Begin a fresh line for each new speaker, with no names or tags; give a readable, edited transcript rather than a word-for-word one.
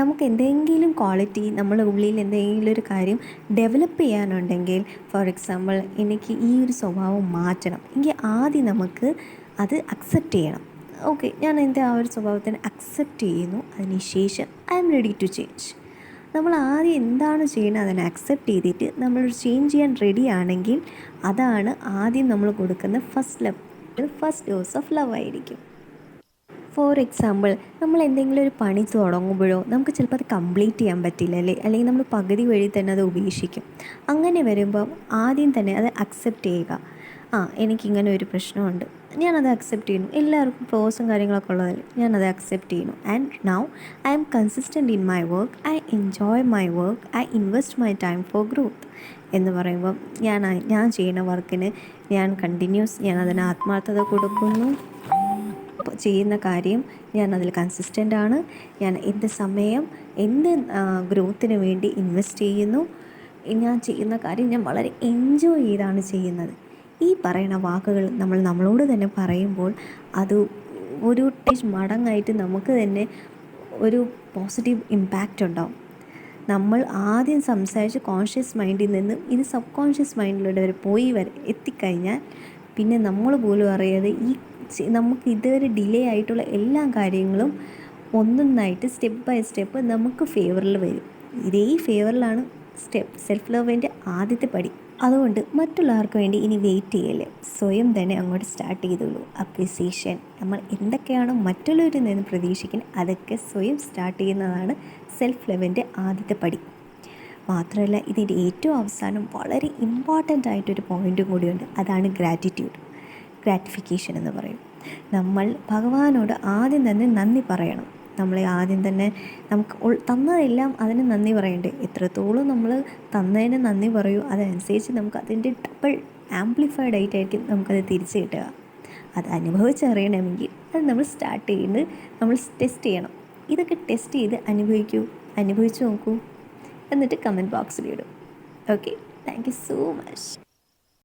നമുക്ക് എന്തെങ്കിലും ക്വാളിറ്റി നമ്മുടെ ഉള്ളിൽ എന്തെങ്കിലും ഒരു കാര്യം ഡെവലപ്പ് ചെയ്യാനുണ്ടെങ്കിൽ, ഫോർ എക്സാമ്പിൾ എനിക്ക് ഈ ഒരു സ്വഭാവം മാറ്റണം എങ്കിൽ ആദ്യം നമുക്ക് അത് അക്സെപ്റ്റ് ചെയ്യണം. ഓക്കെ, ഞാൻ എൻ്റെ ആ ഒരു സ്വഭാവത്തിനെ അക്സെപ്റ്റ് ചെയ്യുന്നു, അതിനുശേഷം I am ready to change. നമ്മൾ ആദ്യം എന്താണ് ചെയ്യുന്നത് അതിനെ അക്സെപ്റ്റ് ചെയ്തിട്ട് നമ്മളൊരു ചേഞ്ച് ചെയ്യാൻ റെഡി ആണെങ്കിൽ അതാണ് ആദ്യം നമ്മൾ കൊടുക്കുന്ന ഫസ്റ്റ് ഡോസ് ഓഫ് ലവ് ആയിരിക്കും. ഫോർ എക്സാമ്പിൾ, നമ്മൾ എന്തെങ്കിലും ഒരു പണി തുടങ്ങുമ്പോഴോ നമുക്ക് ചിലപ്പോൾ അത് കംപ്ലീറ്റ് ചെയ്യാൻ പറ്റില്ല അല്ലേ, അല്ലെങ്കിൽ നമ്മൾ പകുതി വഴി തന്നെ അത് ഉപേക്ഷിക്കും. അങ്ങനെ വരുമ്പം ആദ്യം തന്നെ അത് അക്സെപ്റ്റ് ചെയ്യുക. എനിക്കിങ്ങനെ ഒരു പ്രശ്നമുണ്ട്, ഞാനത് അക്സെപ്റ്റ് ചെയ്യുന്നു. എല്ലാവർക്കും പ്രോസും കാര്യങ്ങളൊക്കെ ഉള്ളതല്ലേ, ഞാനത് അക്സെപ്റ്റ് ചെയ്യുന്നു. And now I M consistent in my work, I enjoy my work, I invest my time for growth എന്ന് പറയുമ്പം ഞാൻ ചെയ്യുന്ന വർക്കിന് ഞാൻ അതിന് ആത്മാർത്ഥത കൊടുക്കുന്നു. ചെയ്യുന്ന കാര്യം ഞാൻ അതിൽ കൺസിസ്റ്റൻ്റ് ആണ്. ഞാൻ എൻ്റെ സമയം ഗ്രോത്തിന് വേണ്ടി ഇൻവെസ്റ്റ് ചെയ്യുന്നു. ഞാൻ ചെയ്യുന്ന കാര്യം ഞാൻ വളരെ എൻജോയ് ചെയ്താണ് ചെയ്യുന്നത്. ഈ പറയുന്ന വാക്കുകൾ നമ്മളോട് തന്നെ പറയുമ്പോൾ അത് ഒരു മടങ്ങായിട്ട് നമുക്ക് തന്നെ ഒരു പോസിറ്റീവ് ഇമ്പാക്റ്റ് ഉണ്ടാവും. നമ്മൾ ആദ്യം സംസാരിച്ച് കോൺഷ്യസ് മൈൻഡിൽ നിന്ന് ഇത് സബ് കോൺഷ്യസ് മൈൻഡിലൂടെ എത്തിക്കഴിഞ്ഞാൽ പിന്നെ നമ്മൾ പോലും അറിയാതെ നമുക്ക് ഇതുവരെ ഡിലേ ആയിട്ടുള്ള എല്ലാ കാര്യങ്ങളും ഒന്നൊന്നായിട്ട് സ്റ്റെപ്പ് ബൈ സ്റ്റെപ്പ് നമുക്ക് ഫേവറിൽ വരും. ഇതേ ഫേവറിലാണ് സെൽഫ് ലവിൻ്റെ ആദ്യത്തെ പടി. അതുകൊണ്ട് മറ്റുള്ളവർക്ക് വേണ്ടി ഇനി വെയിറ്റ് ചെയ്യല്ലേ, സ്വയം തന്നെ അങ്ങോട്ട് സ്റ്റാർട്ട് ചെയ്തോളൂ. അപ്രിസിയേഷൻ, നമ്മൾ എന്തൊക്കെയാണോ മറ്റുള്ളവരിൽ നിന്ന് പ്രതീക്ഷിക്കുന്നത് അതൊക്കെ സ്വയം സ്റ്റാർട്ട് ചെയ്യുന്നതാണ് സെൽഫ് ലവിൻ്റെ ആദ്യത്തെ പടി. മാത്രമല്ല, ഇതിൻ്റെ ഏറ്റവും അവസാനം വളരെ ഇമ്പോർട്ടൻ്റ് ആയിട്ടൊരു പോയിൻറ്റും കൂടിയുണ്ട്. അതാണ് ഗ്രാറ്റിഫിക്കേഷൻ എന്ന് പറയും. നമ്മൾ ഭഗവാനോട് ആദ്യം തന്നെ നന്ദി പറയണം. നമ്മളെ ആദ്യം തന്നെ നമുക്ക് തന്നതെല്ലാം അതിന് നന്ദി പറയണ്ടേ. എത്രത്തോളം നമ്മൾ തന്നതിന് നന്ദി പറയൂ, അതനുസരിച്ച് നമുക്ക് അതിൻ്റെ ഡബിൾ ആംപ്ലിഫൈഡ് ആയിട്ടായിരിക്കും നമുക്കത് തിരിച്ച് കിട്ടുക. അത് അനുഭവിച്ചറിയണമെങ്കിൽ അത് നമ്മൾ നമ്മൾ ടെസ്റ്റ് ചെയ്യണം. ഇതൊക്കെ ടെസ്റ്റ് ചെയ്ത് അനുഭവിച്ചു നോക്കൂ. എന്നിട്ട് കമൻറ്റ് ബോക്സിലിടും. Okay, thank you so much.